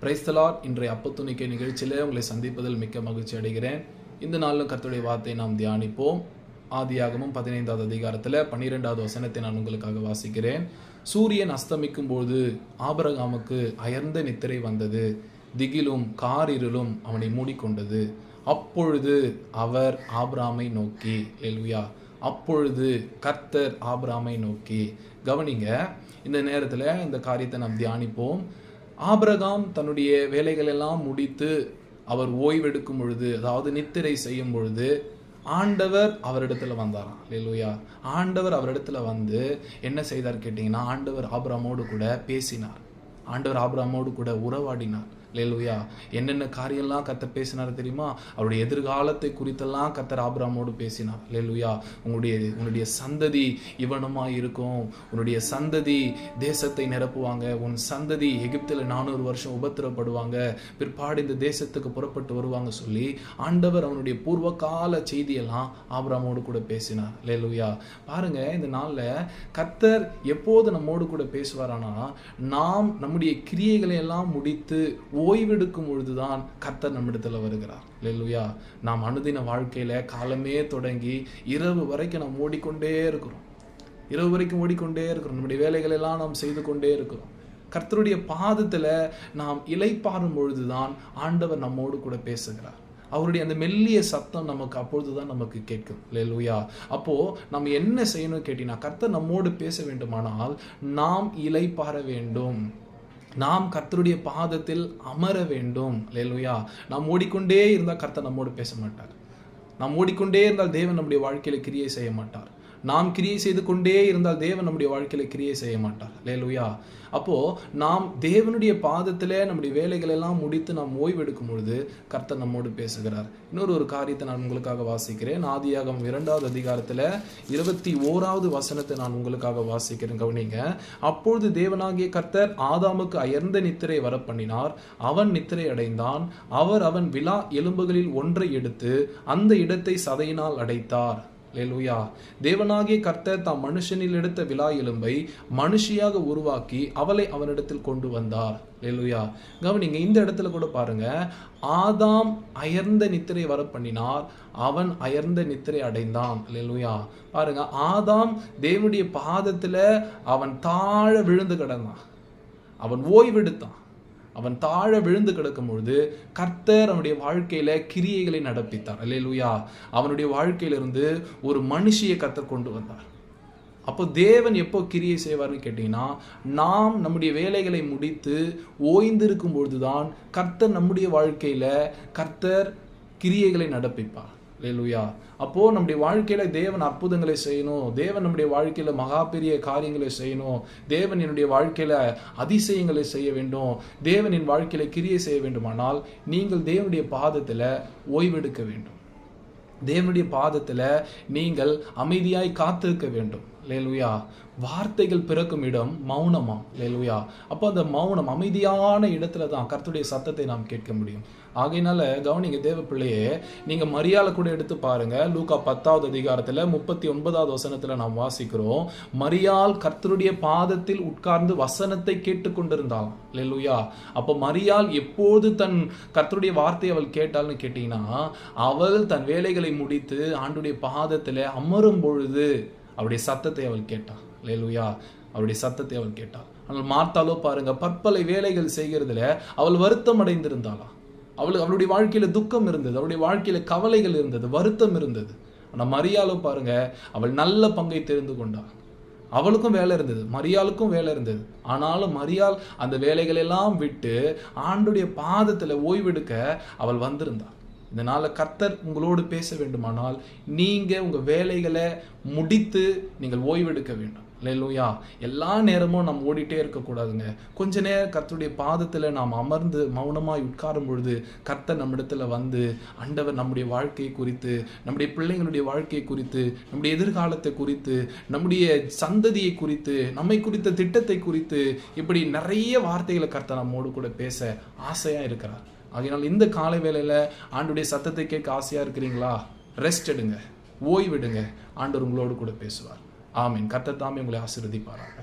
Praise the Lord. இன்றைய அப்பத்துணிக்கை நிகழ்ச்சியிலே உங்களை சந்திப்பதில் மிக்க மகிழ்ச்சி அடைகிறேன். இந்த நாளிலும் கர்த்தருடைய வார்த்தையை நாம் தியானிப்போம். ஆதியாகமம் 15வது அதிகாரத்தில் 12வது வசனத்தை நான் உங்களுக்காக வாசிக்கிறேன். சூரியன் அஸ்தமிக்கும் போது ஆபிரகாமுக்கு அயர்ந்த நித்திரை வந்தது, திகிலும் காரிருளும் அவனை மூடிக்கொண்டது. அப்பொழுது அவர் ஆபிரகாமை நோக்கி, அல்லேலூயா, அப்பொழுது கர்த்தர் ஆபிரகாமை நோக்கி. கவனிங்க, இந்த நேரத்தில் இந்த காரியத்தை நாம் தியானிப்போம். ஆபிரகாம் தன்னுடைய வேலைகள் எல்லாம் முடித்து அவர் ஓய்வெடுக்கும் பொழுது, அதாவது நித்திரை செய்யும் பொழுது, ஆண்டவர் அவரிடத்துல வந்தாராம். அல்லேலூயா. ஆண்டவர் அவரிடத்துல வந்து என்ன செய்தார் கேட்டீங்கன்னா, ஆண்டவர் ஆபிரகாமோடு கூட பேசினார். ஆண்டவர் ஆபிரகாமோடு கூட உறவாடினார். அல்லேலூயா. என்னென்ன காரியம்லாம் கர்த்தர் பேசினார் தெரியுமா? அவருடைய எதிர்காலத்தை குறித்தெல்லாம் கர்த்தர் ஆபிரகாமோடு பேசினார். அல்லேலூயா. உன்னுடைய சந்ததி இவனமாய் இருக்கும், உன்னுடைய சந்ததி தேசத்தை நிரப்புவாங்க, உன் சந்ததி எகிப்தில் 400 வருஷம் உபத்திரப்படுவாங்க, பிற்பாடு இந்த தேசத்துக்கு புறப்பட்டு வருவாங்க சொல்லி ஆண்டவர் அவனுடைய பூர்வகால செய்தியெல்லாம் ஆபிரகாமோடு கூட பேசினார். அல்லேலூயா. பாருங்க, இந்த நாளில் கர்த்தர் எப்போது நம்மோடு கூட பேசுவாரானா, நாம் நம்முடைய கிரியைகளை எல்லாம் முடித்து ஓய்வெடுக்கும் பொழுதுதான் கர்த்தர் நம்மிடத்துல வருகிறார். அல்லேலூயா. நாம் அனுதின வாழ்க்கையில காலமே தொடங்கி இரவு வரைக்கும் நாம் ஓடிக்கொண்டே இருக்கிறோம். நம்முடைய வேலைகள் எல்லாம் நாம் செய்து கொண்டே இருக்கிறோம். கர்த்தருடைய பாதத்துல நாம் இளைப்பாறும் பொழுதுதான் ஆண்டவர் நம்மோடு கூட பேசுகிறார். அவருடைய அந்த மெல்லிய சத்தம் நமக்கு அப்பொழுதுதான் நமக்கு கேட்கும். அல்லேலூயா. அப்போ நம்ம என்ன செய்யணும் கேட்டீங்கன்னா, கர்த்தர் நம்மோடு பேச வேண்டுமானால் நாம் இளைப்பாற வேண்டும், நாம் கர்த்தருடைய பாதத்தில் அமர வேண்டும். அல்லேலூயா. நாம் ஓடிக்கொண்டே இருந்தால் கர்த்தர் நம்மோடு பேச மாட்டார். நாம் ஓடிக்கொண்டே இருந்தால் தேவன் நம்முடைய வாழ்க்கையில கிரியை செய்ய மாட்டார். நாம் கிரியை செய்து கொண்டே இருந்தால் தேவன் நம்முடைய வாழ்க்கையில கிரியை செய்ய மாட்டார். அல்லேலூயா. அப்போ நாம் தேவனுடைய பாதத்துல நம்முடைய வேலைகள் எல்லாம் முடித்து நாம் ஓய்வெடுக்கும் பொழுது கர்த்தர் நம்மோடு பேசுகிறார். இன்னொரு காரியத்தை நான் உங்களுக்காக வாசிக்கிறேன். ஆதியாகமம் 2வது அதிகாரத்துல 21வது வசனத்தை நான் உங்களுக்காக வாசிக்கிறேன். கவனிங்க. அப்பொழுது தேவனாகிய கர்த்தர் ஆதாமுக்கு அயர்ந்த நித்திரை வர பண்ணினார். அவன் நித்திரை அடைந்தான். அவன் விலா எலும்புகளில் ஒன்றை எடுத்து அந்த இடத்தை சதையினால் அடைத்தார். அல்லேலூயா. தேவனாகிய கர்த்தர் தாம் மனுஷனில் எடுத்த விலா எலும்பை மனுஷியாக உருவாக்கி அவளை அவனிடத்தில் கொண்டு வந்தார். அல்லேலூயா. கவனிங்க, இந்த இடத்துல கூட பாருங்க, ஆதாம் அயர்ந்த நித்திரை வர பண்ணினார், அவன் அயர்ந்த நித்திரை அடைந்தான். அல்லேலூயா. பாருங்க, ஆதாம் தேவனுடைய பாதத்துல அவன் தாழ விழுந்து கிடந்தான், அவன் ஓய்வெடுத்தான். அவன் தாழ விழுந்து கிடக்கும் பொழுது கர்த்தர் அவனுடைய வாழ்க்கையில கிரியைகளை நடப்பித்தார். அல்லேலூயா. அவனுடைய வாழ்க்கையிலிருந்து ஒரு மனுஷியை கர்த்தர் கொண்டு வந்தார். அப்போ தேவன் எப்போ கிரியை செய்வார்னு கேட்டீங்கன்னா, நாம் நம்முடைய வேலைகளை முடித்து ஓய்ந்திருக்கும் பொழுதுதான் கர்த்தர் நம்முடைய வாழ்க்கையில கர்த்தர் கிரியைகளை நடப்பிப்பார். அல்லேலூயா. அப்போ நம்முடைய வாழ்க்கையில தேவன் அற்புதங்களை செய்யணும், தேவன் நம்முடைய வாழ்க்கையில மகா பெரிய காரியங்களை செய்யணும், தேவன் என்னுடைய வாழ்க்கையில அதிசயங்களை செய்ய வேண்டும், தேவன் என் வாழ்க்கையில கிரியை செய்ய வேண்டுமானால் நீங்கள் தேவனுடைய பாதத்துல ஓய்வெடுக்க வேண்டும். தேவனுடைய பாதத்துல நீங்கள் அமைதியாய் காத்திருக்க வேண்டும். அல்லேலூயா. வார்த்தைகள் பிறக்கும் இடம் மௌனமா. அல்லேலூயா. அப்போ அந்த மௌனம், அமைதியான இடத்துல தான் கர்த்தருடைய சத்தத்தை நாம் கேட்க முடியும். ஆகையினால கவனிங்க தேவ பிள்ளையே, நீங்க மரியாளை கூட எடுத்து பாருங்க. லூக்கா 10வது அதிகாரத்துல 39வது வசனத்துல நாம் வாசிக்கிறோம், மரியாள் கர்த்தருடைய பாதத்தில் உட்கார்ந்து வசனத்தை கேட்டுக்கொண்டிருந்தாள். அல்லேலூயா. அப்போ மரியாள் எப்போது தன் கர்த்தருடைய வார்த்தையை அவள் கேட்டாள்னு கேட்டீங்கன்னா, அவள் தன் வேலைகளை முடித்து ஆண்டுடைய பாதத்துல அமரும் பொழுது அவருடைய சத்தத்தை அவள் கேட்டாள். அல்லேலூயா. அவருடைய சத்தத்தை அவள் கேட்டாள். ஆனால் மார்த்தாலோ பாருங்க, பற்பல வேலைகள் செய்கிறதுல அவள் வருத்தம் அடைந்திருந்தாளா. அவளுடைய வாழ்க்கையில துக்கம் இருந்தது, அவளுடைய வாழ்க்கையில கவலைகள் இருந்தது, வருத்தம் இருந்தது. ஆனால் மரியாளோ பாருங்க, அவள் நல்ல பங்கை தெரிந்து கொண்டாள். அவளுக்கும் வேலை இருந்தது, மரியாளுக்கும் வேலை இருந்தது. ஆனாலும் மரியாள் அந்த வேலைகள் எல்லாம் விட்டு ஆண்டுடைய பாதத்துல ஓய்வெடுக்க அவள் வந்திருந்தாள். இதனால கர்த்தர் உங்களோடு பேச வேண்டுமானால் நீங்க உங்க வேலைகளை முடித்து நீங்கள் ஓய்வெடுக்க வேண்டும். அல்லேலூயா. எல்லா நேரமும் நாம் ஓடிட்டே இருக்கக்கூடாதுங்க. கொஞ்ச நேரம் கர்த்தருடைய பாதத்துல நாம் அமர்ந்து மௌனமாய் உட்காரும் பொழுது கர்த்தர் நம்மிடத்துல வந்து ஆண்டவர் நம்முடைய வாழ்க்கையை குறித்து, நம்முடைய பிள்ளைங்களுடைய வாழ்க்கையை குறித்து, நம்முடைய எதிர்காலத்தை குறித்து, நம்முடைய சந்ததியை குறித்து, நம்மை குறித்த திட்டத்தை குறித்து, இப்படி நிறைய வார்த்தைகளை கர்த்தர் நம்மோடு கூட பேச ஆசையா இருக்கிறார். ஆகையினால் இந்த காலை வேளையில ஆண்டவருடைய சத்தத்தை கேட்க ஆசையா இருக்கிறீங்களா? ரெஸ்ட் எடுங்க, ஓய்விடுங்க. ஆண்டவர் உங்களோடு கூட பேசுவார். ஆமீன். கர்த்தர் தாமே உங்களை ஆசீர்வதிப்பாராக.